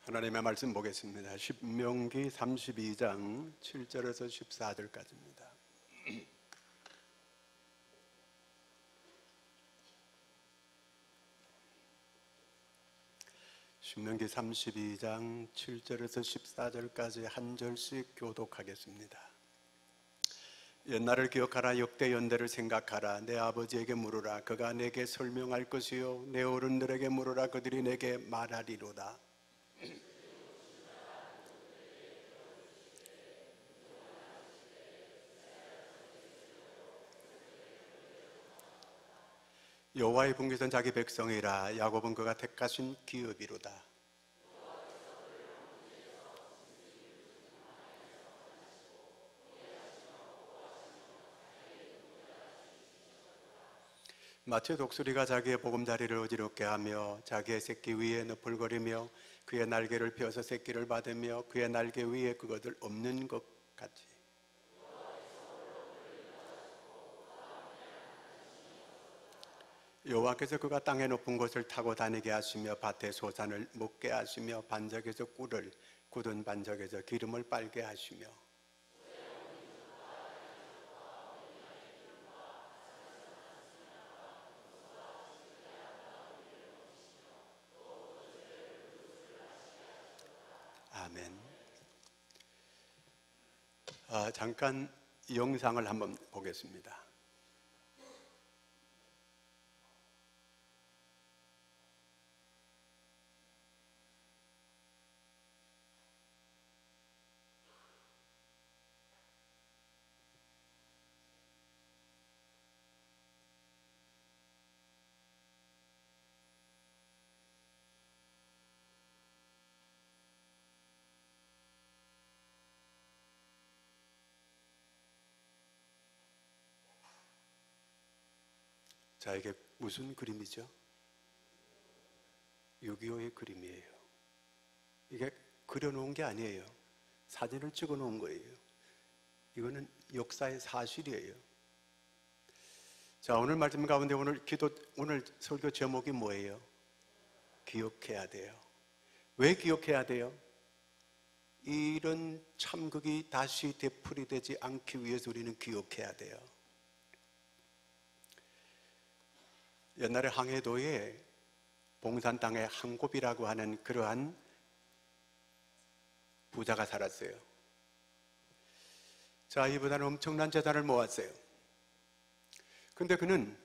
하나님의 말씀 보겠습니다. 신명기 32장 7절에서 14절까지입니다. 신명기 32장 7절에서 14절까지 한 절씩 교독하겠습니다. 옛날을 기억하라. 역대 연대를 생각하라. 내 아버지에게 물으라. 그가 내게 설명할 것이요 내 어른들에게 물으라. 그들이 내게 말하리로다. 여호와의 분깃은 자기 백성이라. 야곱은 그가 택하신 기업이로다. 마트의 독수리가 자기의 보금자리를 어지럽게 하며 자기의 새끼 위에 너풀거리며 그의 날개를 펴서 새끼를 받으며 그의 날개 위에 그것들 없는 것 같이. 여호와께서 그가 땅의 높은 곳을 타고 다니게 하시며 밭의 소산을 먹게 하시며 반적에서 꿀을 굳은 반적에서 기름을 빨게 하시며 아멘. 잠깐 영상을 한번 보겠습니다. 자, 이게 무슨 그림이죠? 6.25의 그림이에요. 이게 그려놓은 게 아니에요. 사진을 찍어 놓은 거예요. 이거는 역사의 사실이에요. 자, 오늘 말씀 가운데 오늘 설교 제목이 뭐예요? 기억해야 돼요. 왜 기억해야 돼요? 이런 참극이 다시 되풀이되지 않기 위해서 우리는 기억해야 돼요. 옛날에 항해도에 봉산 땅에 항곱이라고 하는 그러한 부자가 살았어요. 자, 이보다는 엄청난 재산을 모았어요. 근데 그는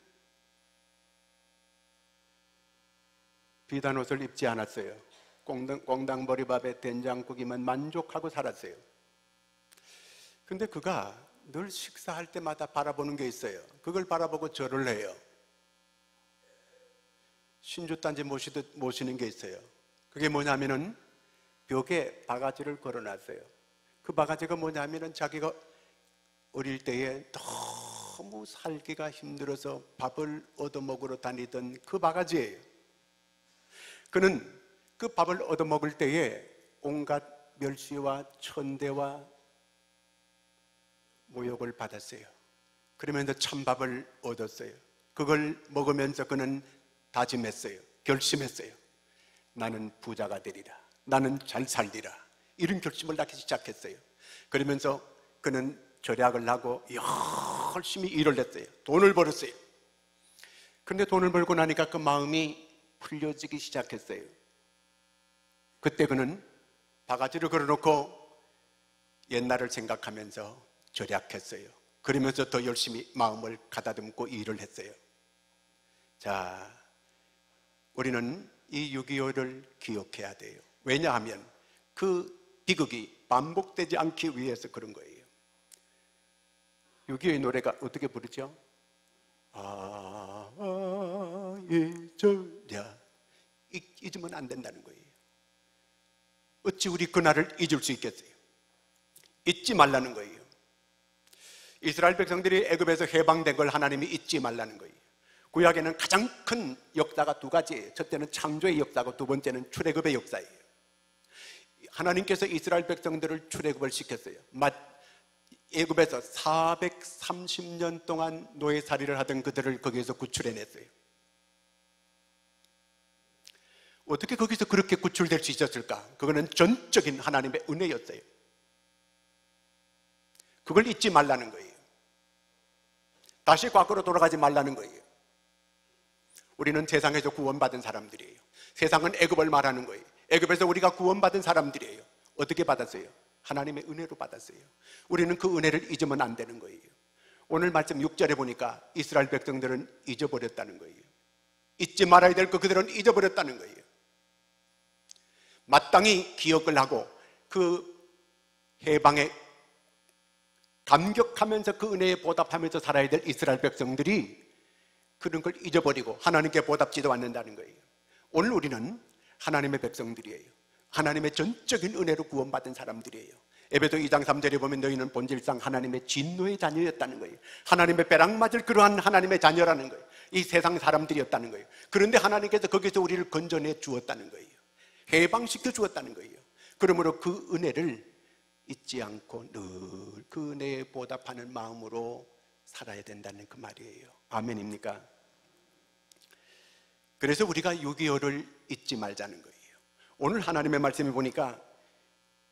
비단 옷을 입지 않았어요. 꽁당보리밥에 된장국이면 만족하고 살았어요. 근데 그가 늘 식사할 때마다 바라보는 게 있어요. 그걸 바라보고 절을 해요. 신주단지 모시는 게 있어요. 그게 뭐냐면은 벽에 바가지를 걸어놨어요. 그 바가지가 뭐냐면은 자기가 어릴 때에 너무 살기가 힘들어서 밥을 얻어먹으러 다니던 그 바가지예요. 그는 그 밥을 얻어먹을 때에 온갖 멸시와 천대와 모욕을 받았어요. 그러면서 찬밥을 얻었어요. 그걸 먹으면서 그는 다짐했어요. 결심했어요. 나는 부자가 되리라. 나는 잘 살리라. 이런 결심을 하기 시작했어요. 그러면서 그는 절약을 하고 열심히 일을 했어요. 돈을 벌었어요. 그런데 돈을 벌고 나니까 그 마음이 풀려지기 시작했어요. 그때 그는 바가지를 걸어놓고 옛날을 생각하면서 절약했어요. 그러면서 더 열심히 마음을 가다듬고 일을 했어요. 자, 우리는 이 6.25를 기억해야 돼요. 왜냐하면 그 비극이 반복되지 않기 위해서 그런 거예요. 6.25의 노래가 어떻게 부르죠? 잊어야 잊으면 안 된다는 거예요. 어찌 우리 그날을 잊을 수 있겠어요? 잊지 말라는 거예요. 이스라엘 백성들이 애굽에서 해방된 걸 하나님이 잊지 말라는 거예요. 구약에는 가장 큰 역사가 두 가지예요. 첫째는 창조의 역사고 두 번째는 출애굽의 역사예요. 하나님께서 이스라엘 백성들을 출애굽을 시켰어요. 애굽에서 430년 동안 노예살이를 하던 그들을 거기에서 구출해냈어요. 어떻게 거기서 그렇게 구출될 수 있었을까? 그거는 전적인 하나님의 은혜였어요. 그걸 잊지 말라는 거예요. 다시 과거로 돌아가지 말라는 거예요. 우리는 세상에서 구원받은 사람들이에요. 세상은 애굽을 말하는 거예요. 애굽에서 우리가 구원받은 사람들이에요. 어떻게 받았어요? 하나님의 은혜로 받았어요. 우리는 그 은혜를 잊으면 안 되는 거예요. 오늘 말씀 6절에 보니까 이스라엘 백성들은 잊어버렸다는 거예요. 잊지 말아야 될 거 그들은 잊어버렸다는 거예요. 마땅히 기억을 하고 그 해방에 감격하면서 그 은혜에 보답하면서 살아야 될 이스라엘 백성들이 그런 걸 잊어버리고 하나님께 보답지도 않는다는 거예요. 오늘 우리는 하나님의 백성들이에요. 하나님의 전적인 은혜로 구원받은 사람들이에요. 에베소 2장 3절에 보면 너희는 본질상 하나님의 진노의 자녀였다는 거예요. 하나님의 벼락 맞을 그러한 하나님의 자녀라는 거예요. 이 세상 사람들이었다는 거예요. 그런데 하나님께서 거기서 우리를 건져내 주었다는 거예요. 해방시켜 주었다는 거예요. 그러므로 그 은혜를 잊지 않고 늘 그 은혜에 보답하는 마음으로 살아야 된다는 그 말이에요. 아멘입니까? 그래서 우리가 6.25를 잊지 말자는 거예요. 오늘 하나님의 말씀을 보니까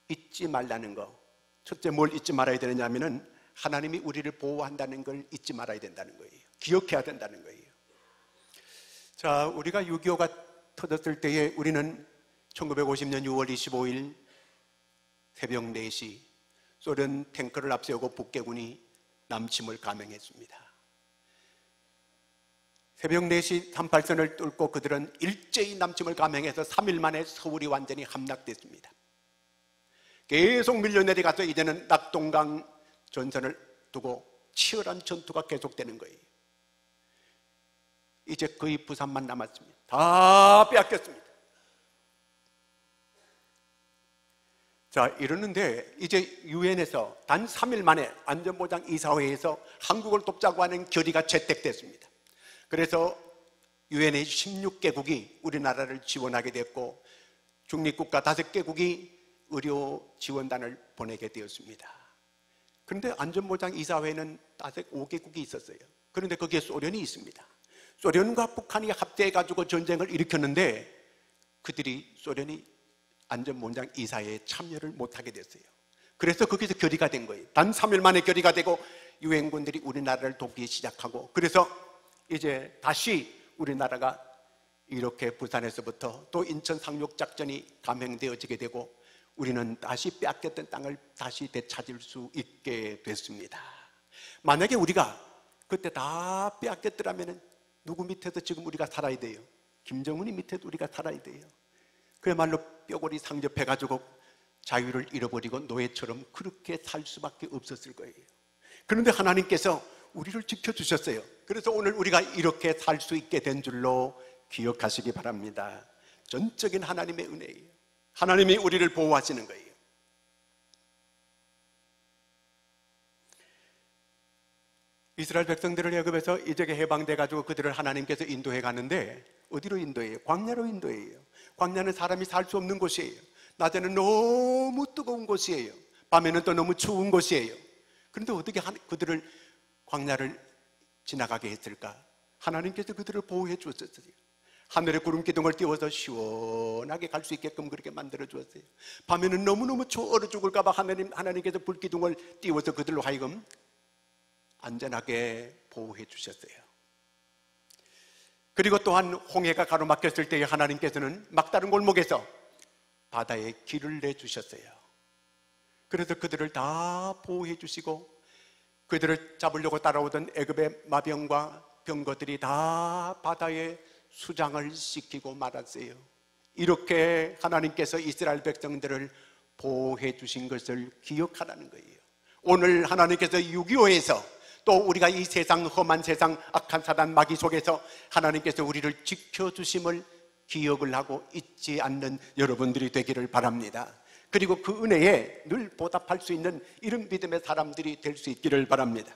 잊지 말라는 거, 첫째 뭘 잊지 말아야 되느냐면은 하나님이 우리를 보호한다는 걸 잊지 말아야 된다는 거예요. 기억해야 된다는 거예요. 자, 우리가 6.25가 터졌을 때에 우리는 1950년 6월 25일 새벽 4시 소련 탱크를 앞세우고 북괴군이 남침을 감행했습니다. 새벽 4시 38선을 뚫고 그들은 일제히 남침을 감행해서 3일 만에 서울이 완전히 함락됐습니다. 계속 밀려내려가서 이제는 낙동강 전선을 두고 치열한 전투가 계속되는 거예요. 이제 거의 부산만 남았습니다. 다 빼앗겼습니다. 자, 이러는데 이제 유엔에서 단 3일 만에 안전보장 이사회에서 한국을 돕자고 하는 결의가 채택됐습니다. 그래서 유엔의 16개국이 우리나라를 지원하게 됐고 중립국가 5개국이 의료 지원단을 보내게 되었습니다. 그런데 안전보장 이사회는 5개국이 있었어요. 그런데 거기에 소련이 있습니다. 소련과 북한이 합대해가지고 전쟁을 일으켰는데 소련이 안전보장 이사회에 참여를 못하게 됐어요. 그래서 거기서 결의가 된 거예요. 단 3일 만에 결의가 되고 유엔군들이 우리나라를 돕기 시작하고 그래서 이제 다시 우리나라가 이렇게 부산에서부터 또 인천 상륙작전이 감행되어지게 되고 우리는 다시 빼앗겼던 땅을 다시 되찾을 수 있게 됐습니다. 만약에 우리가 그때 다 빼앗겼더라면 누구 밑에서 지금 우리가 살아야 돼요? 김정은이 밑에도 우리가 살아야 돼요. 그야말로 뼈골이 상접해가지고 자유를 잃어버리고 노예처럼 그렇게 살 수밖에 없었을 거예요. 그런데 하나님께서 우리를 지켜주셨어요. 그래서 오늘 우리가 이렇게 살 수 있게 된 줄로 기억하시기 바랍니다. 전적인 하나님의 은혜예요. 하나님이 우리를 보호하시는 거예요. 이스라엘 백성들을 애굽에서 이적에 해방돼가지고 그들을 하나님께서 인도해 가는데 어디로 인도해요? 광야로 인도해요. 광야는 사람이 살 수 없는 곳이에요. 낮에는 너무 뜨거운 곳이에요. 밤에는 또 너무 추운 곳이에요. 그런데 어떻게 그들을 광야를 지나가게 했을까? 하나님께서 그들을 보호해 주었어요. 하늘에 구름 기둥을 띄워서 시원하게 갈 수 있게끔 그렇게 만들어 주었어요. 밤에는 너무너무 추워 얼어 죽을까 봐 하나님께서 불 기둥을 띄워서 그들로 하여금 안전하게 보호해 주셨어요. 그리고 또한 홍해가 가로막혔을 때에 하나님께서는 막다른 골목에서 바다에 길을 내주셨어요. 그래서 그들을 다 보호해 주시고 그들을 잡으려고 따라오던 애굽의 마병과 병거들이 다 바다에 수장을 시키고 말았어요. 이렇게 하나님께서 이스라엘 백성들을 보호해 주신 것을 기억하라는 거예요. 오늘 하나님께서 6.25에서 또 우리가 이 세상 험한 세상 악한 사단 마귀 속에서 하나님께서 우리를 지켜주심을 기억을 하고 잊지 않는 여러분들이 되기를 바랍니다. 그리고 그 은혜에 늘 보답할 수 있는 이런 믿음의 사람들이 될 수 있기를 바랍니다.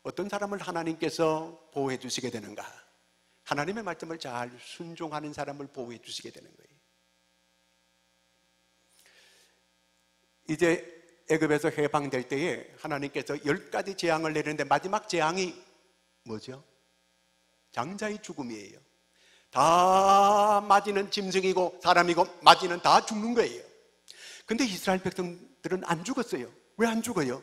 어떤 사람을 하나님께서 보호해 주시게 되는가? 하나님의 말씀을 잘 순종하는 사람을 보호해 주시게 되는 거예요. 이제 애굽에서 해방될 때에 하나님께서 10가지 재앙을 내리는데 마지막 재앙이 뭐죠? 장자의 죽음이에요. 다 맞이는 짐승이고 사람이고 맞이는 다 죽는 거예요. 근데 이스라엘 백성들은 안 죽었어요. 왜 안 죽어요?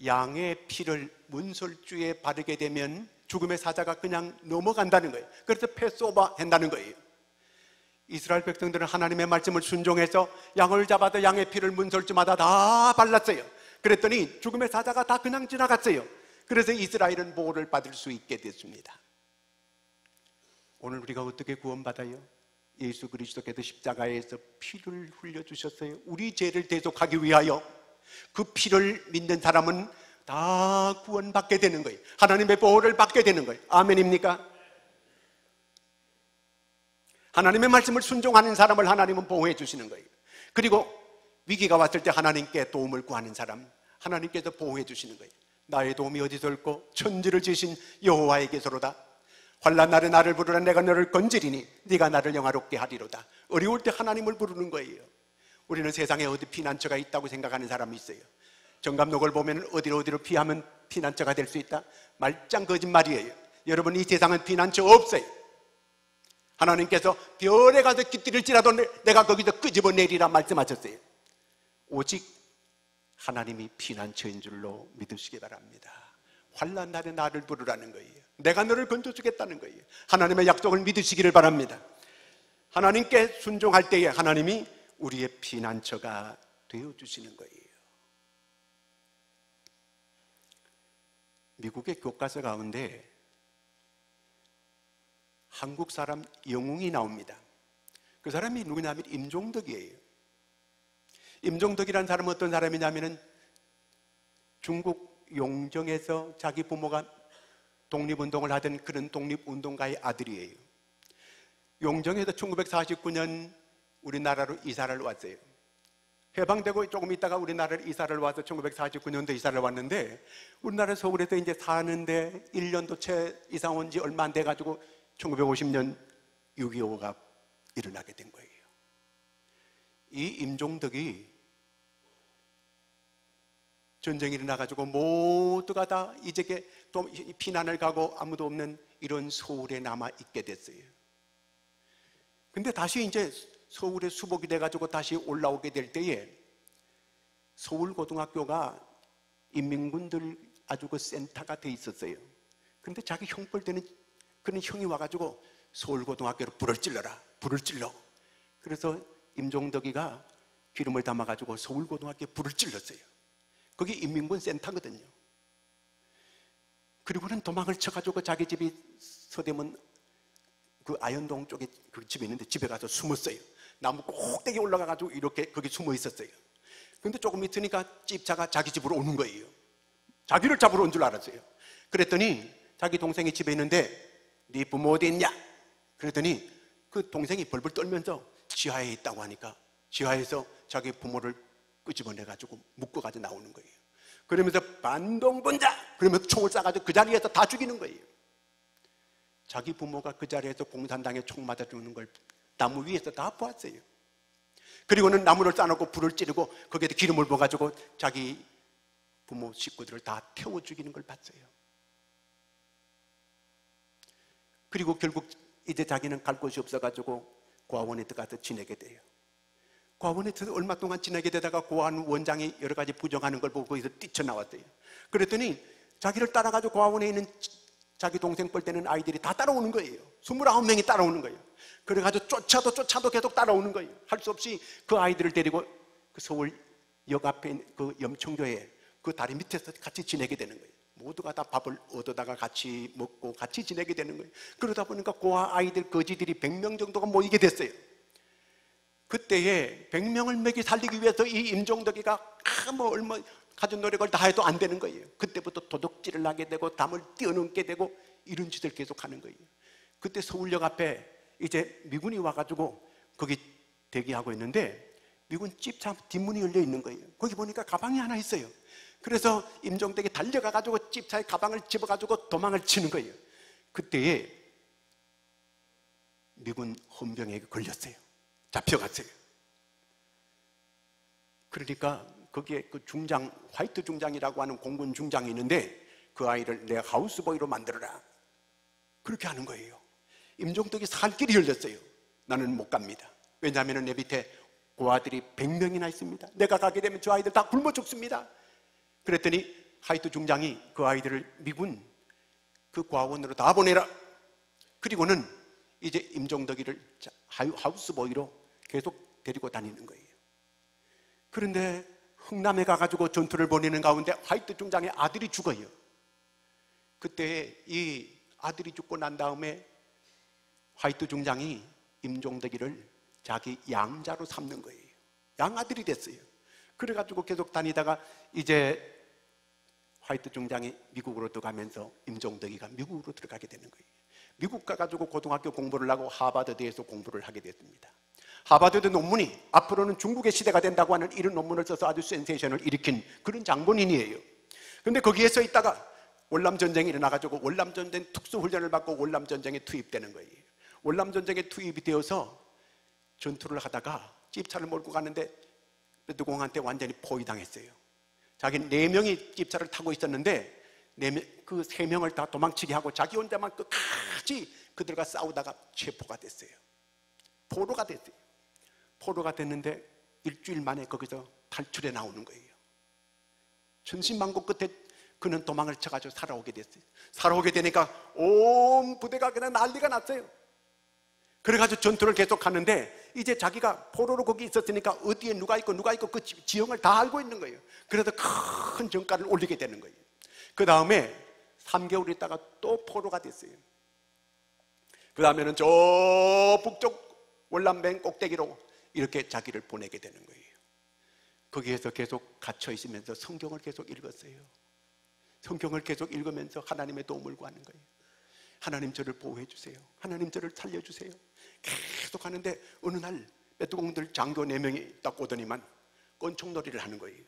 양의 피를 문설주에 바르게 되면 죽음의 사자가 그냥 넘어간다는 거예요. 그래서 패스오버 한다는 거예요. 이스라엘 백성들은 하나님의 말씀을 순종해서 양을 잡아도 양의 피를 문설주마다 다 발랐어요. 그랬더니 죽음의 사자가 다 그냥 지나갔어요. 그래서 이스라엘은 보호를 받을 수 있게 됐습니다. 오늘 우리가 어떻게 구원받아요? 예수 그리스도께서 십자가에서 피를 흘려주셨어요. 우리 죄를 대속하기 위하여. 그 피를 믿는 사람은 다 구원받게 되는 거예요. 하나님의 보호를 받게 되는 거예요. 아멘입니까? 하나님의 말씀을 순종하는 사람을 하나님은 보호해 주시는 거예요. 그리고 위기가 왔을 때 하나님께 도움을 구하는 사람, 하나님께서 보호해 주시는 거예요. 나의 도움이 어디서 올꼬? 천지를 지으신 여호와에게서로다. 환난 날에 나를 부르라. 내가 너를 건지리니 네가 나를 영화롭게 하리로다. 어려울 때 하나님을 부르는 거예요. 우리는 세상에 어디 피난처가 있다고 생각하는 사람이 있어요. 정감록을 보면 어디로 피하면 피난처가 될 수 있다? 말짱 거짓말이에요. 여러분, 이 세상은 피난처 없어요. 하나님께서 별에 가서 깃들일지라도 내가 거기서 끄집어내리라 말씀하셨어요. 오직 하나님이 피난처인 줄로 믿으시기 바랍니다. 환난 날에 나를 부르라는 거예요. 내가 너를 건져주겠다는 거예요. 하나님의 약속을 믿으시기를 바랍니다. 하나님께 순종할 때에 하나님이 우리의 피난처가 되어주시는 거예요. 미국의 교과서 가운데 한국 사람 영웅이 나옵니다. 그 사람이 누구냐면 임종덕이에요. 임종덕이라는 사람은 어떤 사람이냐면 중국 용정에서 자기 부모가 독립운동을 하던 그런 독립운동가의 아들이에요. 용정에서 1949년 우리나라로 이사를 왔어요. 해방되고 조금 있다가 우리나라로 이사를 와서 1949년도 이사를 왔는데, 우리나라 서울에서 이제 사는데 1년도 채 이사 온 지 얼마 안 돼가지고 1950년 6.25가 일어나게 된 거예요. 이 임종덕이 전쟁이 일어나가지고 모두가 다 이제 또 피난을 가고 아무도 없는 이런 서울에 남아 있게 됐어요. 근데 다시 이제 서울에 수복이 돼가지고 다시 올라오게 될 때에 서울고등학교가 인민군들 아주 그 센터가 돼 있었어요. 근데 자기 형벌 때는 그런 형이 와가지고 서울고등학교로 불을 찔러. 그래서 임종덕이가 기름을 담아가지고 서울고등학교에 불을 찔렀어요. 거기 인민군 센터거든요. 그리고는 도망을 쳐가지고 자기 집이 서대문 그 아현동 쪽에 그 집에 있는데 집에 가서 숨었어요. 나무 꼭대기 올라가가지고 이렇게 거기 숨어 있었어요. 근데 조금 있으니까 집차가 자기 집으로 오는 거예요. 자기를 잡으러 온 줄 알았어요. 그랬더니 자기 동생이 집에 있는데 네 부모 어디 있냐? 그랬더니 그 동생이 벌벌 떨면서 지하에 있다고 하니까 지하에서 자기 부모를 끄집어내가지고 묶어가지고 나오는 거예요. 그러면서 반동분자! 그러면서 총을 쏴가지고 그 자리에서 다 죽이는 거예요. 자기 부모가 그 자리에서 공산당에 총 맞아 죽는 걸 나무 위에서 다 보았어요. 그리고는 나무를 쌓아놓고 불을 찌르고 거기에 기름을 부어가지고 자기 부모 식구들을 다 태워 죽이는 걸 봤어요. 그리고 결국 이제 자기는 갈 곳이 없어가지고 고아원에 들어가서 지내게 돼요. 고아원에 들어서 얼마 동안 지내게 되다가 고아원 원장이 여러 가지 부정하는 걸 보고 거기서 뛰쳐나왔어요. 그랬더니 자기를 따라가지고 고아원에 있는 자기 동생 뻘 때는 아이들이 다 따라오는 거예요. 29명이 따라오는 거예요. 그래가지고 쫓아도 계속 따라오는 거예요. 할 수 없이 그 아이들을 데리고 그 서울역 앞에 그 염청교에 그 다리 밑에서 같이 지내게 되는 거예요. 모두가 다 밥을 얻어다가 같이 먹고 같이 지내게 되는 거예요. 그러다 보니까 고아 아이들 거지들이 100명 정도가 모이게 됐어요. 그때에 100명을 먹이 살리기 위해서 이 임종덕이가 얼마 가진 노력을 다 해도 안 되는 거예요. 그때부터 도둑질을 하게 되고 담을 뛰어넘게 되고 이런 짓을 계속하는 거예요. 그때 서울역 앞에 이제 미군이 와가지고 거기 대기하고 있는데 미군 집차 뒷문이 열려 있는 거예요. 거기 보니까 가방이 하나 있어요. 그래서 임종덕이 달려가가지고 집차에 가방을 집어가지고 도망을 치는 거예요. 그때에 미군 헌병에게 걸렸어요. 잡혀갔어요. 그러니까 거기에 그 중장, 화이트 중장이라고 하는 공군 중장이 있는데 그 아이를 내가 하우스보이로 만들어라. 그렇게 하는 거예요. 임종덕이 살 길이 열렸어요. 나는 못 갑니다. 왜냐하면 내 밑에 고아들이 100명이나 있습니다. 내가 가게 되면 저 아이들 다 굶어 죽습니다. 그랬더니 하이트 중장이 그 아이들을 미군 그 고아원으로 다 보내라. 그리고는 이제 임종덕이를 하우스보이로 계속 데리고 다니는 거예요. 그런데 흥남에 가가지고 전투를 벌이는 가운데 화이트 중장의 아들이 죽어요. 그때 이 아들이 죽고 난 다음에 화이트 중장이 임종덕이를 자기 양자로 삼는 거예요. 양아들이 됐어요. 그래가지고 계속 다니다가 이제 화이트 중장이 미국으로 들어가면서 임종덕이가 미국으로 들어가게 되는 거예요. 미국 가가지고 고등학교 공부를 하고 하버드대에서 공부를 하게 됐습니다. 하버드대 논문이 앞으로는 중국의 시대가 된다고 하는 이런 논문을 써서 아주 센세이션을 일으킨 그런 장본인이에요. 그런데 거기에서 있다가 월남전쟁이 일어나가지고 월남전쟁 특수훈련을 받고 월남전쟁에 투입되는 거예요. 월남전쟁에 투입이 되어서 전투를 하다가 집차를 몰고 가는데 누공한테 완전히 포위당했어요. 자기 4명이 집차를 타고 있었는데 그 3명을 다 도망치게 하고 자기 혼자만 끝까지 그들과 싸우다가 체포가 됐어요. 포로가 됐어요. 포로가 됐는데 일주일 만에 거기서 탈출해 나오는 거예요. 천신만고 끝에 그는 도망을 쳐가지고 살아오게 됐어요. 살아오게 되니까 온 부대가 그냥 난리가 났어요. 그래가지고 전투를 계속 하는데 이제 자기가 포로로 거기 있었으니까 어디에 누가 있고 그 지형을 다 알고 있는 거예요. 그래서 큰 정가를 올리게 되는 거예요. 그 다음에 3개월 있다가 또 포로가 됐어요. 그 다음에는 저 북쪽 월남변 꼭대기로 이렇게 자기를 보내게 되는 거예요. 거기에서 계속 갇혀 있으면서 성경을 계속 읽었어요. 성경을 계속 읽으면서 하나님의 도움을 구하는 거예요. 하나님 저를 보호해 주세요. 하나님 저를 살려주세요. 계속 하는데 어느 날 빼뚜공들 장교 4명이 딱 오더니만 권총놀이를 하는 거예요.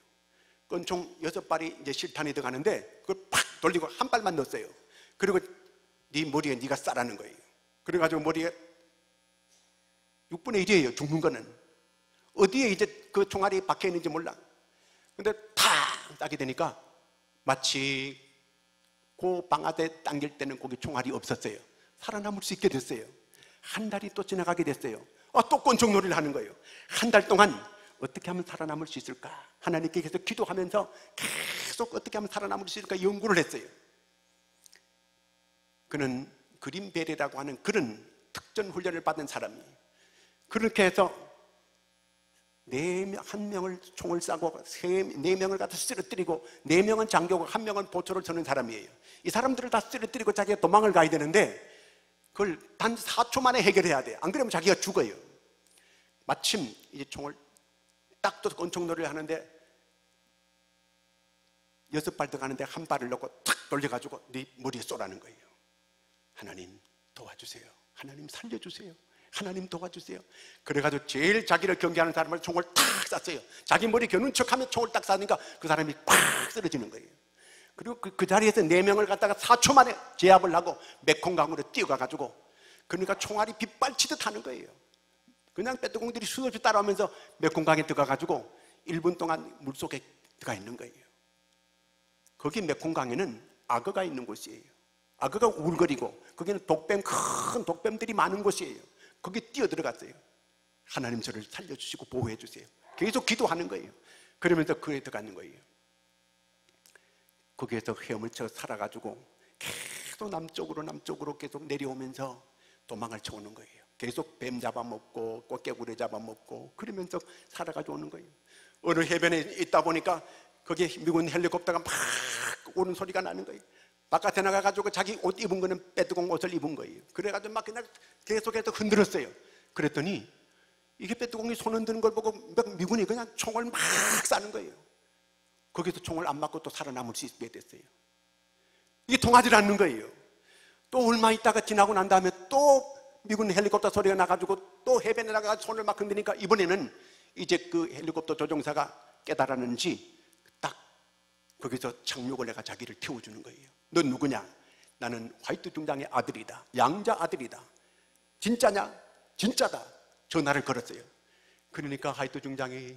권총 6발이 이제 실탄이 들어가는데 그걸 팍 돌리고 한 발만 넣었어요. 그리고 네 머리에 네가 쏴라는 거예요. 그래가지고 머리에 6분의 1이에요. 죽는 거는. 어디에 이제 그 총알이 박혀 있는지 몰라. 근데 탁 따게 되니까 마치 그 방아대 당길 때는 거기 총알이 없었어요. 살아남을 수 있게 됐어요. 한 달이 또 지나가게 됐어요. 또 권총놀이를 하는 거예요. 한 달 동안 어떻게 하면 살아남을 수 있을까? 하나님께 계속 기도하면서 계속 어떻게 하면 살아남을 수 있을까 연구를 했어요. 그는 그린베리라고 하는 그런 특전 훈련을 받은 사람이에요. 그렇게 해서 한 명을 총을 쏴고 4명을 갖다 쓰러뜨리고 4명은 장교고 1명은 보초를 서는 사람이에요. 이 사람들을 다 쓰러뜨리고 자기가 도망을 가야 되는데 그걸 단 4초 만에 해결해야 돼요. 안 그러면 자기가 죽어요. 마침 이제 총을 딱 또 권총놀이를 하는데 6발 들어가는데 한 발을 넣고 탁 돌려가지고 네 머리에 쏘라는 거예요. 하나님 도와주세요. 하나님 살려주세요. 하나님 도와주세요. 그래가지고 제일 자기를 경계하는 사람을 총을 탁 쐈어요. 자기 머리 겨눈 척하면 총을 딱 쐈으니까 그 사람이 팍 쓰러지는 거예요. 그리고 그 자리에서 4명을 갖다가 4초 만에 제압을 하고 메콩강으로 뛰어가가지고 그러니까 총알이 빗발치듯 하는 거예요. 그냥 빼뚜공들이 수없이 따라오면서 메콩강에 들어가가지고 1분 동안 물속에 들어가 있는 거예요. 거기 메콩강에는 악어가 있는 곳이에요. 악어가 울거리고 거기는 큰 독뱀들이 많은 곳이에요. 거기 뛰어들어갔어요. 하나님 저를 살려주시고 보호해 주세요. 계속 기도하는 거예요. 그러면서 그에 들어가는 거예요. 거기에서 헤엄을 쳐 살아가지고 계속 남쪽으로 계속 내려오면서 도망을 쳐오는 거예요. 계속 뱀 잡아먹고 꽃게구리 잡아먹고 그러면서 살아가지고 오는 거예요. 어느 해변에 있다 보니까 거기에 미군 헬리콥터가 막 오는 소리가 나는 거예요. 바깥에 나가가지고 자기 옷 입은 거는 빼뚜공 옷을 입은 거예요. 그래가지고 막 그냥 계속해서 흔들었어요. 그랬더니 이게 빼뚜공이 손 흔드는 걸 보고 미군이 그냥 총을 막 쏴는 거예요. 거기서 총을 안 맞고 또 살아남을 수 있게 됐어요. 이게 통하지 않는 거예요. 또 얼마 있다가 지나고 난 다음에 또 미군 헬리콥터 소리가 나가지고 또 해변에 나가서 손을 막 흔드니까 이번에는 이제 그 헬리콥터 조종사가 깨달았는지 딱 거기서 착륙을 해가 자기를 태워주는 거예요. 넌 누구냐? 나는 화이트 중장의 아들이다. 양자 아들이다. 진짜냐? 진짜다. 전화를 걸었어요. 그러니까 화이트 중장이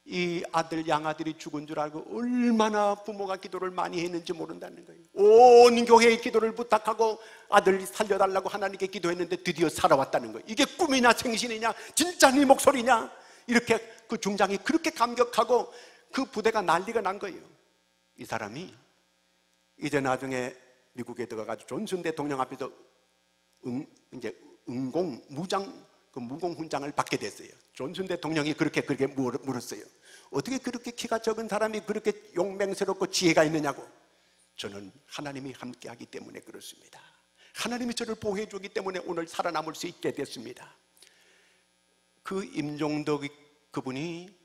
이 아들, 양아들이 죽은 줄 알고 얼마나 부모가 기도를 많이 했는지 모른다는 거예요. 온 교회의 기도를 부탁하고 아들 살려달라고 하나님께 기도했는데 드디어 살아왔다는 거예요. 이게 꿈이냐 생신이냐, 진짜 네 목소리냐, 이렇게 그 중장이 그렇게 감격하고 그 부대가 난리가 난 거예요. 이 사람이 이제 나중에 미국에 들어가서 존슨 대통령 앞에서 이제 무공 훈장을 받게 됐어요. 존슨 대통령이 그렇게 물었어요. 어떻게 그렇게 키가 적은 사람이 그렇게 용맹스럽고 지혜가 있느냐고. 저는 하나님이 함께하기 때문에 그렇습니다. 하나님이 저를 보호해 주기 때문에 오늘 살아남을 수 있게 됐습니다. 그 임종덕 그분이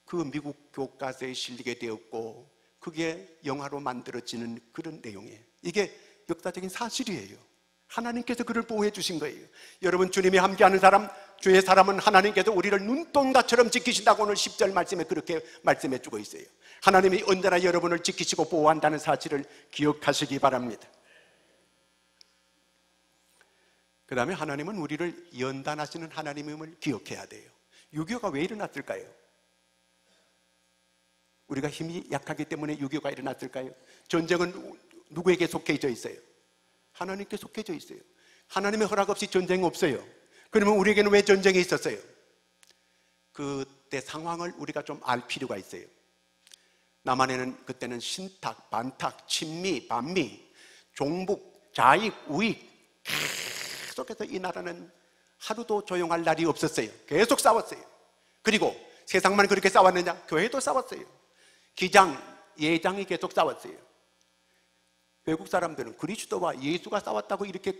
그 미국 교과서에 실리게 되었고 그게 영화로 만들어지는 그런 내용이에요. 이게 역사적인 사실이에요. 하나님께서 그를 보호해 주신 거예요. 여러분, 주님이 함께하는 사람, 주의 사람은 하나님께서 우리를 눈동자처럼 지키신다고 오늘 10절 말씀에 그렇게 말씀해 주고 있어요. 하나님이 언제나 여러분을 지키시고 보호한다는 사실을 기억하시기 바랍니다. 그 다음에 하나님은 우리를 연단하시는 하나님임을 기억해야 돼요. 6.25가 왜 일어났을까요? 우리가 힘이 약하기 때문에 6.25가 일어났을까요? 전쟁은 누구에게 속해져 있어요? 하나님께 속해져 있어요. 하나님의 허락 없이 전쟁 없어요. 그러면 우리에게는 왜 전쟁이 있었어요? 그때 상황을 우리가 좀 알 필요가 있어요. 남한에는 그때는 신탁, 반탁, 친미, 반미, 종북, 좌익, 우익 계속해서 이 나라는 하루도 조용할 날이 없었어요. 계속 싸웠어요. 그리고 세상만 그렇게 싸웠느냐? 교회도 싸웠어요. 기장, 예장이 계속 싸웠어요. 외국 사람들은 그리스도와 예수가 싸웠다고 이렇게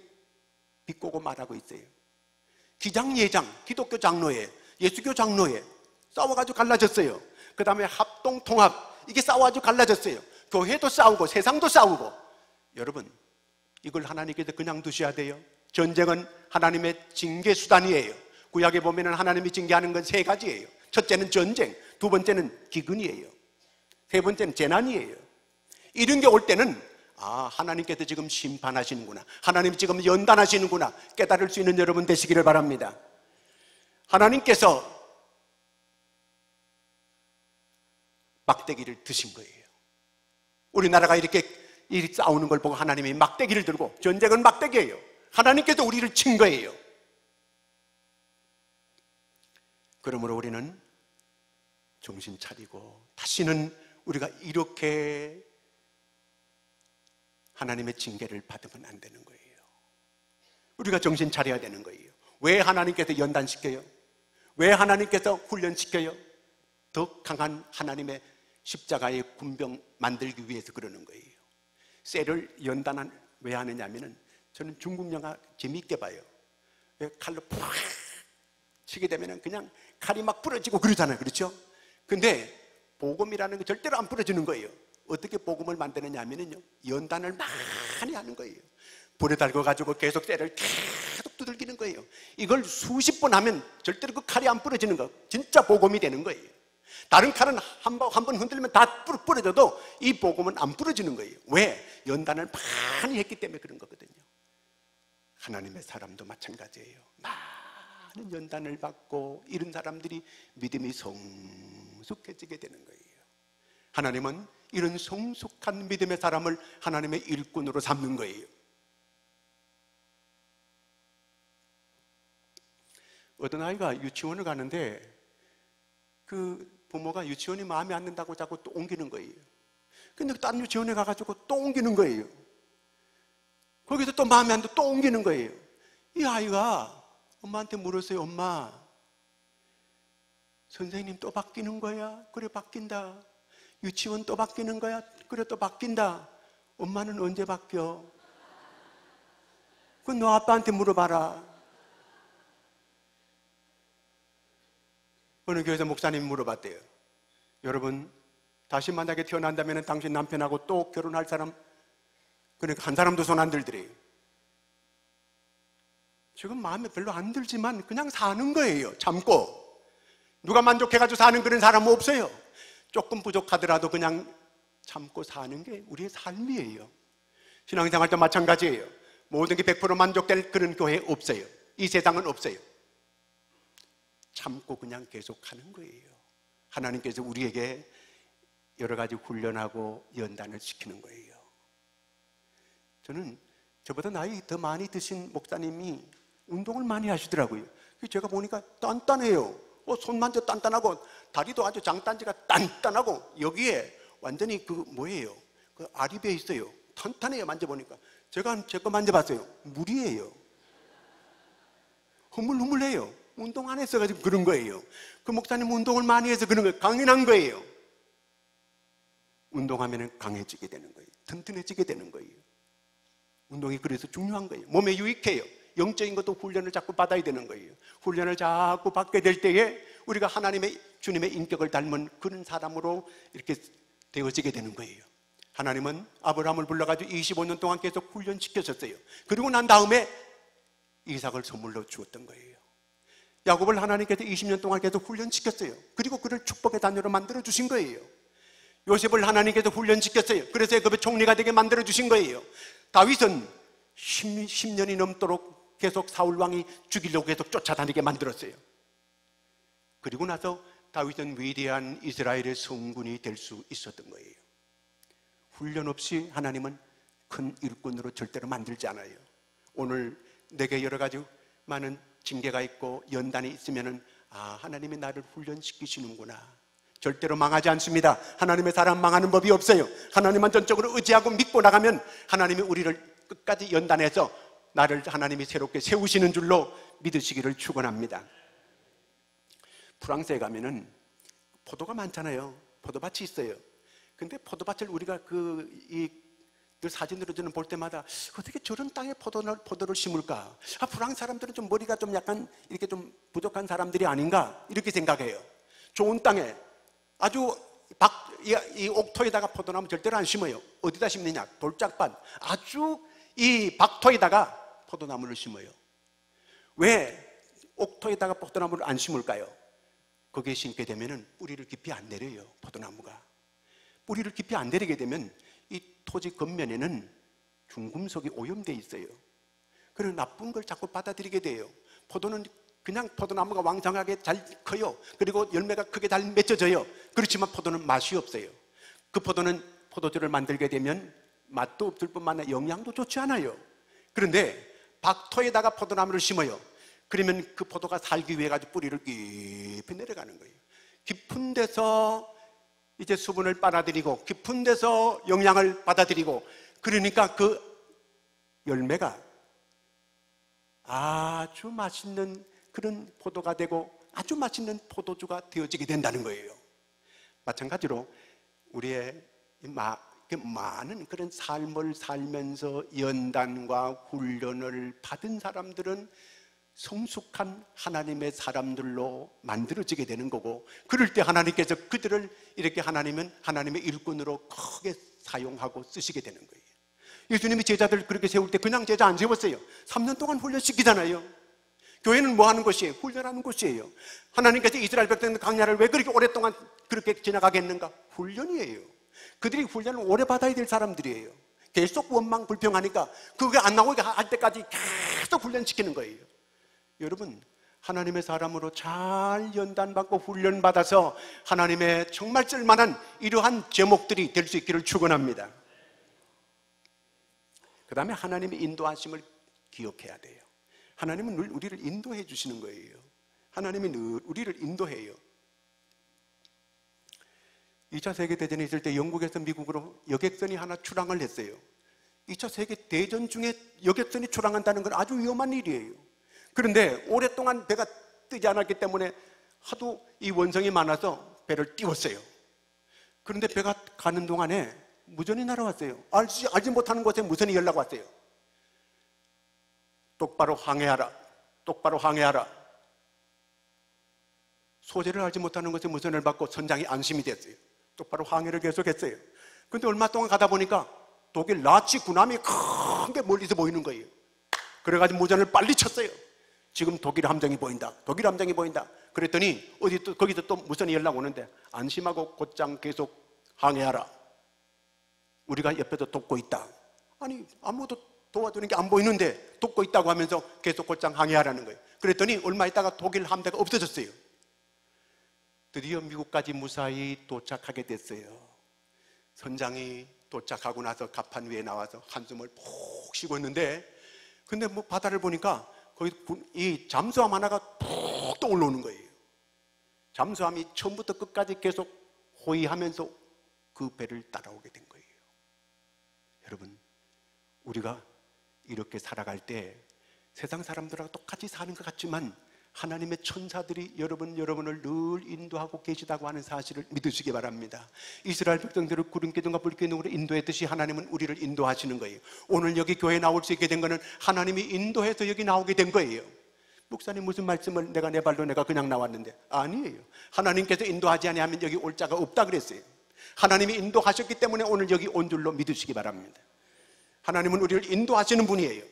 비꼬고 말하고 있어요. 기장, 예장, 기독교 장로회, 예수교 장로회 싸워가지고 갈라졌어요. 그 다음에 합동, 통합, 이게 싸워가지고 갈라졌어요. 교회도 싸우고 세상도 싸우고. 여러분, 이걸 하나님께서 그냥 두셔야 돼요. 전쟁은 하나님의 징계 수단이에요. 구약에 보면 하나님이 징계하는 건 3가지예요. 첫째는 전쟁, 두 번째는 기근이에요, 세 번째는 재난이에요. 이런 게 올 때는 하나님께서 지금 심판하시는구나, 하나님 지금 연단하시는구나 깨달을 수 있는 여러분 되시기를 바랍니다. 하나님께서 막대기를 드신 거예요. 우리나라가 이렇게 싸우는 걸 보고 하나님이 막대기를 들고, 전쟁은 막대기예요. 하나님께서 우리를 친 거예요. 그러므로 우리는 정신 차리고 다시는 우리가 이렇게 하나님의 징계를 받으면 안 되는 거예요. 우리가 정신 차려야 되는 거예요. 왜 하나님께서 연단시켜요? 왜 하나님께서 훈련시켜요? 더 강한 하나님의 십자가의 군병 만들기 위해서 그러는 거예요. 쇠를 연단은 왜 하느냐 하면은, 저는 중국 영화 재미있게 봐요. 왜 칼로 푹 치게 되면은 그냥 칼이 막 부러지고 그러잖아요. 그렇죠? 근데 복음이라는 게 절대로 안 부러지는 거예요. 어떻게 복음을 만드느냐 하면요, 연단을 많이 하는 거예요. 불에 달궈가지고 계속 쇠를 계속 두들기는 거예요. 이걸 수십 번 하면 절대로 그 칼이 안 부러지는 거, 진짜 복음이 되는 거예요. 다른 칼은 한 번 흔들면 다 부러져도 이 복음은 안 부러지는 거예요. 왜? 연단을 많이 했기 때문에 그런 거거든요. 하나님의 사람도 마찬가지예요. 많은 연단을 받고 이런 사람들이 믿음이 성숙해지게 되는 거예요. 하나님은 이런 성숙한 믿음의 사람을 하나님의 일꾼으로 삼는 거예요. 어떤 아이가 유치원을 가는데 그 부모가 유치원이 마음에 안 든다고 자꾸 또 옮기는 거예요. 근데 다른 유치원에 가가지고 또 옮기는 거예요. 거기서 또 마음에 안 들고 또 옮기는 거예요. 이 아이가 엄마한테 물었어요. 엄마, 선생님 또 바뀌는 거야? 그래, 바뀐다. 유치원 또 바뀌는 거야? 그래, 또 바뀐다. 엄마는 언제 바뀌어? 그건 너 아빠한테 물어봐라. 어느 교회에서 목사님이 물어봤대요. 여러분, 다시 만약에 태어난다면 당신 남편하고 또 결혼할 사람? 그러니까 한 사람도 손 안 들더래요. 지금 마음에 별로 안 들지만 그냥 사는 거예요. 참고. 누가 만족해가지고 사는 그런 사람은 없어요. 조금 부족하더라도 그냥 참고 사는 게 우리의 삶이에요. 신앙생활도 마찬가지예요. 모든 게 100% 만족될 그런 교회 없어요. 이 세상은 없어요. 참고 그냥 계속 하는 거예요. 하나님께서 우리에게 여러 가지 훈련하고 연단을 시키는 거예요. 저는 저보다 나이 더 많이 드신 목사님이 운동을 많이 하시더라고요. 제가 보니까 단단해요. 손만져 단단하고 다리도 아주 장단지가 단단하고 여기에 완전히 그 뭐예요? 그 알이 배 있어요. 탄탄해요. 만져보니까. 제가 제 거 만져봤어요. 물이에요. 흐물흐물해요. 운동 안 했어가지고 그런 거예요. 그 목사님 운동을 많이 해서 그런 거예요. 강인한 거예요. 운동하면 강해지게 되는 거예요. 튼튼해지게 되는 거예요. 운동이 그래서 중요한 거예요. 몸에 유익해요. 영적인 것도 훈련을 자꾸 받아야 되는 거예요. 훈련을 자꾸 받게 될 때에 우리가 하나님의 주님의 인격을 닮은 그런 사람으로 이렇게 되어지게 되는 거예요. 하나님은 아브라함을 불러가지고 25년 동안 계속 훈련시켰었어요. 그리고 난 다음에 이삭을 선물로 주었던 거예요. 야곱을 하나님께서 20년 동안 계속 훈련시켰어요. 그리고 그를 축복의 자녀로 만들어 주신 거예요. 요셉을 하나님께서 훈련시켰어요. 그래서 애굽의 총리가 되게 만들어 주신 거예요. 다윗은 10년이 넘도록 계속 사울 왕이 죽이려고 계속 쫓아다니게 만들었어요. 그리고 나서 다윗은 위대한 이스라엘의 성군이 될 수 있었던 거예요. 훈련 없이 하나님은 큰 일꾼으로 절대로 만들지 않아요. 오늘 내게 여러 가지 많은 징계가 있고 연단이 있으면은 하나님이 나를 훈련시키시는구나. 절대로 망하지 않습니다. 하나님의 사람 망하는 법이 없어요. 하나님만 전적으로 의지하고 믿고 나가면 하나님이 우리를 끝까지 연단해서 나를 하나님이 새롭게 세우시는 줄로 믿으시기를 축원합니다. 프랑스에 가면은 포도가 많잖아요. 포도밭이 있어요. 근데 포도밭을 우리가 늘 사진으로 저는 볼 때마다 어떻게 저런 땅에 포도를 심을까? 프랑스 사람들은 좀 머리가 좀 약간 이렇게 좀 부족한 사람들이 아닌가? 이렇게 생각해요. 좋은 땅에 아주 이 옥토에다가 포도나무 절대로 안 심어요. 어디다 심느냐? 돌짝밭. 아주 이 박토에다가 포도나무를 심어요. 왜 옥토에다가 포도나무를 안 심을까요? 거기에 심게 되면은 뿌리를 깊이 안 내려요. 포도나무가. 뿌리를 깊이 안 내리게 되면 이 토지 겉면에는 중금속이 오염되어 있어요. 그래서 나쁜 걸 자꾸 받아들이게 돼요. 포도는 그냥 포도나무가 왕성하게 잘 커요. 그리고 열매가 크게 잘 맺혀져요. 그렇지만 포도는 맛이 없어요. 그 포도는 포도주를 만들게 되면 맛도 없을 뿐만 아니라 영양도 좋지 않아요. 그런데 박토에다가 포도나무를 심어요. 그러면 그 포도가 살기 위해 가지고 뿌리를 깊이 내려가는 거예요. 깊은 데서 이제 수분을 빨아들이고 깊은 데서 영양을 받아들이고, 그러니까 그 열매가 아주 맛있는 그런 포도가 되고 아주 맛있는 포도주가 되어지게 된다는 거예요. 마찬가지로 우리의 많은 그런 삶을 살면서 연단과 훈련을 받은 사람들은 성숙한 하나님의 사람들로 만들어지게 되는 거고, 그럴 때 하나님께서 그들을 이렇게 하나님은 하나님의 일꾼으로 크게 사용하고 쓰시게 되는 거예요. 예수님이 제자들 그렇게 세울 때 그냥 제자 안 세웠어요. 3년 동안 훈련시키잖아요. 교회는 뭐 하는 곳이에요? 훈련하는 곳이에요. 하나님께서 이스라엘 백성들 강야를 왜 그렇게 오랫동안 그렇게 지나가게 했는가? 훈련이에요. 그들이 훈련을 오래 받아야 될 사람들이에요. 계속 원망 불평하니까 그게 안 나오게 할 때까지 계속 훈련시키는 거예요. 여러분, 하나님의 사람으로 잘 연단받고 훈련받아서 하나님의 정말 쓸만한 이러한 제목들이 될 수 있기를 축원합니다. 그 다음에 하나님의 인도하심을 기억해야 돼요. 하나님은 늘 우리를 인도해 주시는 거예요. 하나님이 늘 우리를 인도해요. 2차 세계대전이 있을 때 영국에서 미국으로 여객선이 하나 출항을 했어요. 2차 세계대전 중에 여객선이 출항한다는 건 아주 위험한 일이에요. 그런데 오랫동안 배가 뜨지 않았기 때문에 하도 이 원성이 많아서 배를 띄웠어요. 그런데 배가 가는 동안에 무전이 날아왔어요. 알지 못하는 곳에 무선이 연락 왔어요. 똑바로 항해하라. 똑바로 항해하라. 소재를 알지 못하는 곳에 무선을 받고 선장이 안심이 됐어요. 똑바로 항해를 계속했어요. 그런데 얼마 동안 가다 보니까 독일 나치 군함이 큰 게 멀리서 보이는 거예요. 그래가지고 무전을 빨리 쳤어요. 지금 독일 함정이 보인다. 독일 함정이 보인다. 그랬더니 거기서 또 무선이 연락 오는데, 안심하고 곧장 계속 항해하라. 우리가 옆에서 돕고 있다. 아니, 아무도 도와주는 게 안 보이는데 돕고 있다고 하면서 계속 곧장 항해하라는 거예요. 그랬더니 얼마 있다가 독일 함대가 없어졌어요. 드디어 미국까지 무사히 도착하게 됐어요. 선장이 도착하고 나서 갑판 위에 나와서 한숨을 푹 쉬고 있는데, 근데 뭐 바다를 보니까 거기 이 잠수함 하나가 푹 떠올라오는 거예요. 잠수함이 처음부터 끝까지 계속 호위하면서 그 배를 따라오게 된 거예요. 여러분, 우리가 이렇게 살아갈 때 세상 사람들하고 똑같이 사는 것 같지만 하나님의 천사들이 여러분을 늘 인도하고 계시다고 하는 사실을 믿으시기 바랍니다. 이스라엘 백성들을 구름기둥과 불기둥으로 인도했듯이 하나님은 우리를 인도하시는 거예요. 오늘 여기 교회에 나올 수 있게 된 거는 하나님이 인도해서 여기 나오게 된 거예요. 목사님, 무슨 말씀을 내가 내 발로 내가 그냥 나왔는데? 아니에요. 하나님께서 인도하지 아니하면 여기 올 자가 없다 그랬어요. 하나님이 인도하셨기 때문에 오늘 여기 온 줄로 믿으시기 바랍니다. 하나님은 우리를 인도하시는 분이에요.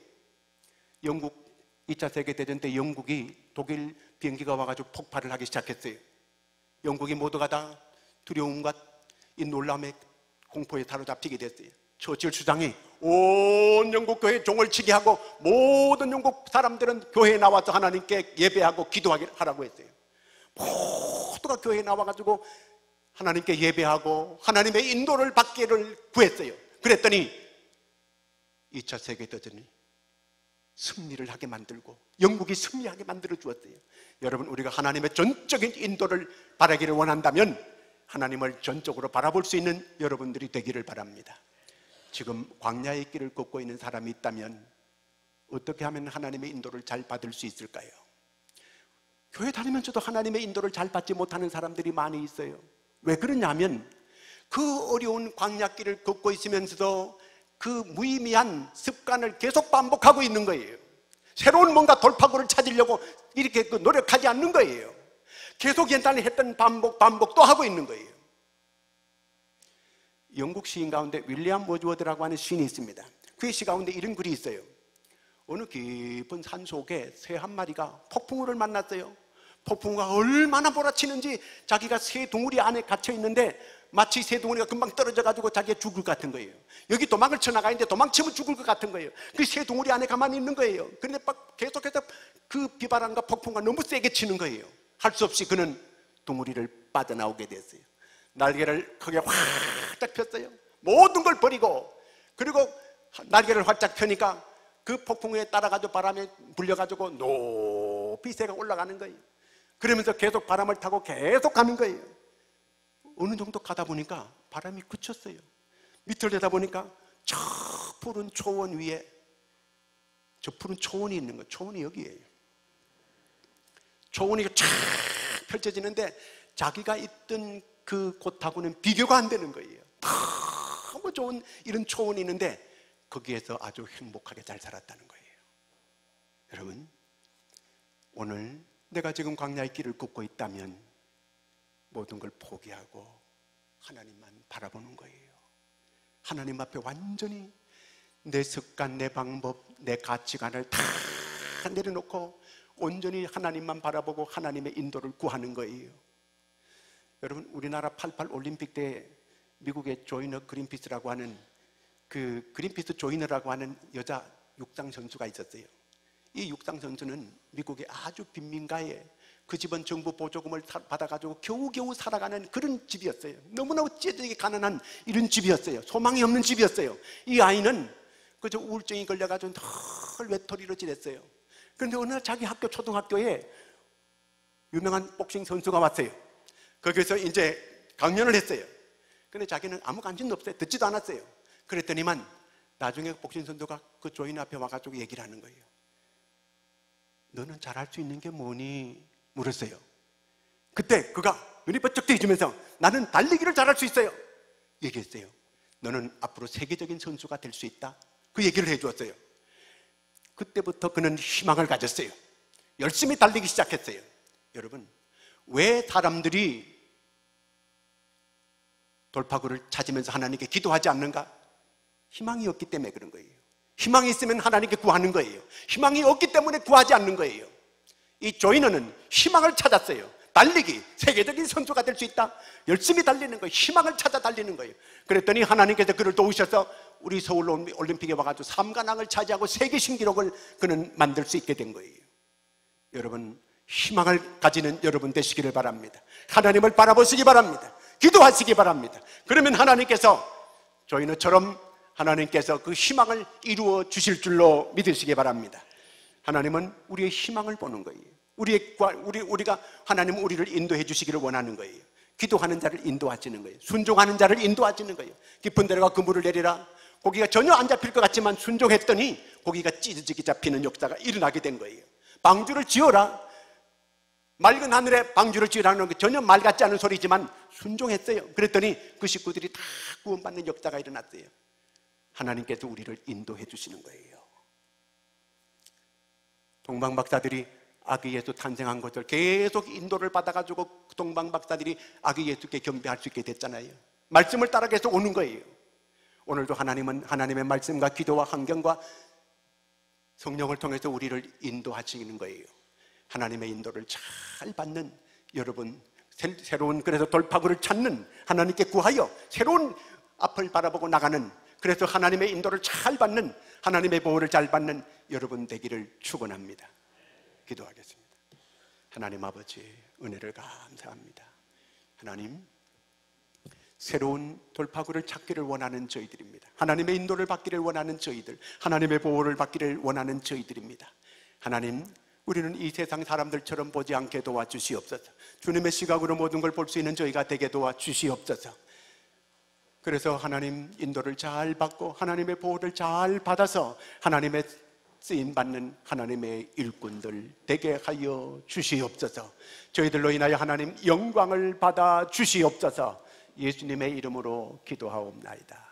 영국 2차 세계대전 때 영국이 독일 비행기가 와가지고 폭발을 하기 시작했어요. 영국이 모두가 다 두려움과 이 놀람의 공포에 사로잡히게 됐어요. 처칠 수장이 온 영국 교회에 종을 치게 하고 모든 영국 사람들은 교회에 나와서 하나님께 예배하고 기도하라고 했어요. 모두가 교회에 나와가지고 하나님께 예배하고 하나님의 인도를 받기를 구했어요. 그랬더니 2차 세계대전이 승리를 하게 만들고 영국이 승리하게 만들어 주었어요. 여러분, 우리가 하나님의 전적인 인도를 바라기를 원한다면 하나님을 전적으로 바라볼 수 있는 여러분들이 되기를 바랍니다. 지금 광야의 길을 걷고 있는 사람이 있다면 어떻게 하면 하나님의 인도를 잘 받을 수 있을까요? 교회 다니면서도 하나님의 인도를 잘 받지 못하는 사람들이 많이 있어요. 왜 그러냐면 그 어려운 광야길을 걷고 있으면서도 그 무의미한 습관을 계속 반복하고 있는 거예요. 새로운 뭔가 돌파구를 찾으려고 이렇게 노력하지 않는 거예요. 계속 옛날에 했던 반복 또 하고 있는 거예요. 영국 시인 가운데 윌리엄 워즈워드라고 하는 시인이 있습니다. 그의 시 가운데 이런 글이 있어요. 어느 깊은 산 속에 새 한 마리가 폭풍우를 만났어요. 폭풍우가 얼마나 몰아치는지 자기가 새 둥우리 안에 갇혀 있는데 마치 새 둥우리가 금방 떨어져 가지고 자기가 죽을 것 같은 거예요. 여기 도망을 쳐나가는데 도망치면 죽을 것 같은 거예요. 그 새 둥우리 안에 가만히 있는 거예요. 그런데 막 계속해서 그 비바람과 폭풍과 너무 세게 치는 거예요. 할 수 없이 그는 둥우리를 빠져나오게 됐어요. 날개를 크게 활짝 폈어요. 모든 걸 버리고, 그리고 날개를 활짝 펴니까 그 폭풍에 따라가지고 바람에 불려가지고 높이 새가 올라가는 거예요. 그러면서 계속 바람을 타고 계속 가는 거예요. 어느 정도 가다 보니까 바람이 그쳤어요. 밑을 내다보니까 저 푸른 초원 위에, 저 푸른 초원이 있는 거예요. 초원이 여기예요. 초원이 쫙 펼쳐지는데 자기가 있던 그 곳하고는 비교가 안 되는 거예요. 너무 좋은 이런 초원이 있는데 거기에서 아주 행복하게 잘 살았다는 거예요. 여러분, 오늘 내가 지금 광야의 길을 걷고 있다면 모든 걸 포기하고 하나님만 바라보는 거예요. 하나님 앞에 완전히 내 습관, 내 방법, 내 가치관을 다 내려놓고 온전히 하나님만 바라보고 하나님의 인도를 구하는 거예요. 여러분, 우리나라 88 올림픽 때 미국의 조이너 그린피스라고 하는 그 그린피스 조이너라고 하는 여자 육상 선수가 있었어요. 이 육상 선수는 미국의 아주 빈민가에 그 집은 정부 보조금을 받아가지고 겨우겨우 살아가는 그런 집이었어요. 너무너무 찢어지게 가난한 이런 집이었어요. 소망이 없는 집이었어요. 이 아이는 그저 우울증이 걸려가지고 늘 외톨이로 지냈어요. 그런데 어느 날 자기 학교 초등학교에 유명한 복싱 선수가 왔어요. 거기서 이제 강연을 했어요. 근데 자기는 아무 관심도 없어요. 듣지도 않았어요. 그랬더니만 나중에 복싱 선수가 그 조인 앞에 와가지고 얘기를 하는 거예요. 너는 잘할 수 있는 게 뭐니? 물었어요. 그때 그가 눈이 번쩍 뜨이면서 나는 달리기를 잘할 수 있어요 얘기했어요. 너는 앞으로 세계적인 선수가 될 수 있다. 그 얘기를 해주었어요. 그때부터 그는 희망을 가졌어요. 열심히 달리기 시작했어요. 여러분, 왜 사람들이 돌파구를 찾으면서 하나님께 기도하지 않는가? 희망이 없기 때문에 그런 거예요. 희망이 있으면 하나님께 구하는 거예요. 희망이 없기 때문에 구하지 않는 거예요. 이 조이너는 희망을 찾았어요. 달리기, 세계적인 선수가 될 수 있다. 열심히 달리는 거예요. 희망을 찾아 달리는 거예요. 그랬더니 하나님께서 그를 도우셔서 우리 서울 올림픽에 와가지고 3관왕을 차지하고 세계 신기록을 그는 만들 수 있게 된 거예요. 여러분, 희망을 가지는 여러분 되시기를 바랍니다. 하나님을 바라보시기 바랍니다. 기도하시기 바랍니다. 그러면 하나님께서 조이너처럼 하나님께서 그 희망을 이루어 주실 줄로 믿으시기 바랍니다. 하나님은 우리의 희망을 보는 거예요. 우리가 하나님은 우리를 인도해 주시기를 원하는 거예요. 기도하는 자를 인도하시는 거예요. 순종하는 자를 인도하시는 거예요. 깊은 데로가 그물을 내리라. 고기가 전혀 안 잡힐 것 같지만 순종했더니 고기가 찢어지게 잡히는 역사가 일어나게 된 거예요. 방주를 지어라. 맑은 하늘에 방주를 지으라는 게 전혀 말 같지 않은 소리지만 순종했어요. 그랬더니 그 식구들이 다 구원받는 역사가 일어났어요. 하나님께서 우리를 인도해 주시는 거예요. 동방박사들이 아기 예수 탄생한 것을 계속 인도를 받아가지고 동방박사들이 아기 예수께 경배할 수 있게 됐잖아요. 말씀을 따라 계속 오는 거예요. 오늘도 하나님은 하나님의 말씀과 기도와 환경과 성령을 통해서 우리를 인도하시는 거예요. 하나님의 인도를 잘 받는 여러분, 새로운 그래서 돌파구를 찾는, 하나님께 구하여 새로운 앞을 바라보고 나가는, 그래서 하나님의 인도를 잘 받는, 하나님의 보호를 잘 받는 여러분 되기를 축원합니다. 기도하겠습니다. 하나님 아버지, 은혜를 감사합니다. 하나님, 새로운 돌파구를 찾기를 원하는 저희들입니다. 하나님의 인도를 받기를 원하는 저희들, 하나님의 보호를 받기를 원하는 저희들입니다. 하나님, 우리는 이 세상 사람들처럼 보지 않게 도와주시옵소서. 주님의 시각으로 모든 걸 볼 수 있는 저희가 되게 도와주시옵소서. 그래서 하나님 인도를 잘 받고 하나님의 보호를 잘 받아서 하나님의 쓰임받는 하나님의 일꾼들 되게 하여 주시옵소서. 저희들로 인하여 하나님 영광을 받아 주시옵소서. 예수님의 이름으로 기도하옵나이다.